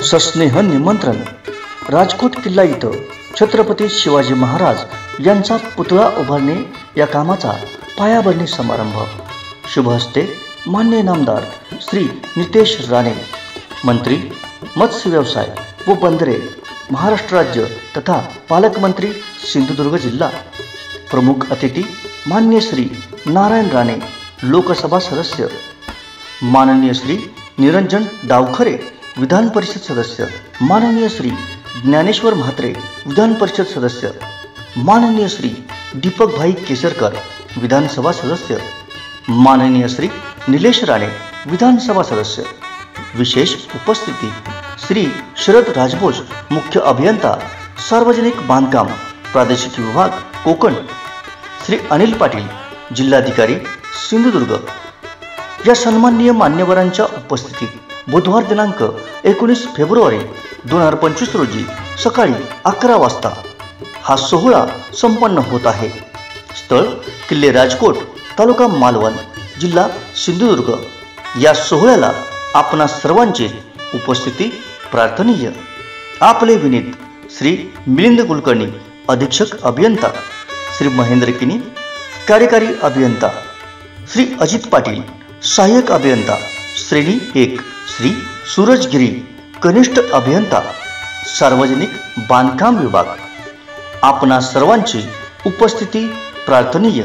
सस्नेह निमंत्रण. राजकोट किल्ला इथं छत्रपती शिवाजी महाराज यांचा पुतळा उभारणे या कामाचा पायाभरणी समारंभ. शुभ हस्ते मान्य नामदार श्री नितेश राणे, मंत्री मत्स्य व्यवसाय व बंदरे महाराष्ट्र राज्य तथा पालकमंत्री सिंधुदुर्ग जिल्हा. प्रमुख अतिथी मान्य श्री नारायण राणे, लोकसभा सदस्य. माननीय श्री निरंजन डावखरे, विधान परिषद सदस्य. माननीय श्री ज्ञानेश्वर म्हात्रे, विधान परिषद सदस्य. माननीय श्री दीपक भाई केसरकर, विधानसभा सदस्य. माननीय श्री निलेश राणे, विधानसभा सदस्य. विशेष उपस्थिती श्री शरद राजभोज, मुख्य अभियंता सार्वजनिक बांधकाम, प्रादेशिक विभाग कोकण. श्री अनिल पाटील, जिल्हाधिकारी सिंधुदुर्ग. या सन्माननीय मान्यवरांच्या उपस्थितीत बुधवार दिनांक 19 फेब्रुवारी 2025 रोजी सकाळी 11 वाजता हा सोहळा संपन्न होत आहे. स्थळ किल्ले राजकोट, तालुका मालवण, जिल्हा सिंधुदुर्ग. या सोहळ्याला आपणा सर्वांची उपस्थिती प्रार्थनीय. आपले विनीत श्री मिलिंद कुलकर्णी, अधीक्षक अभियंता. श्री महेंद्र किनी, कार्यकारी अभियंता. श्री अजित पाटील, सहाय्यक अभियंता श्रेणी 1. श्री सूरज गिरी, कनिष्ठ अभियंता, सार्वजनिक बांधकाम विभाग. आपणा सर्वांची उपस्थिती प्रार्थनीय.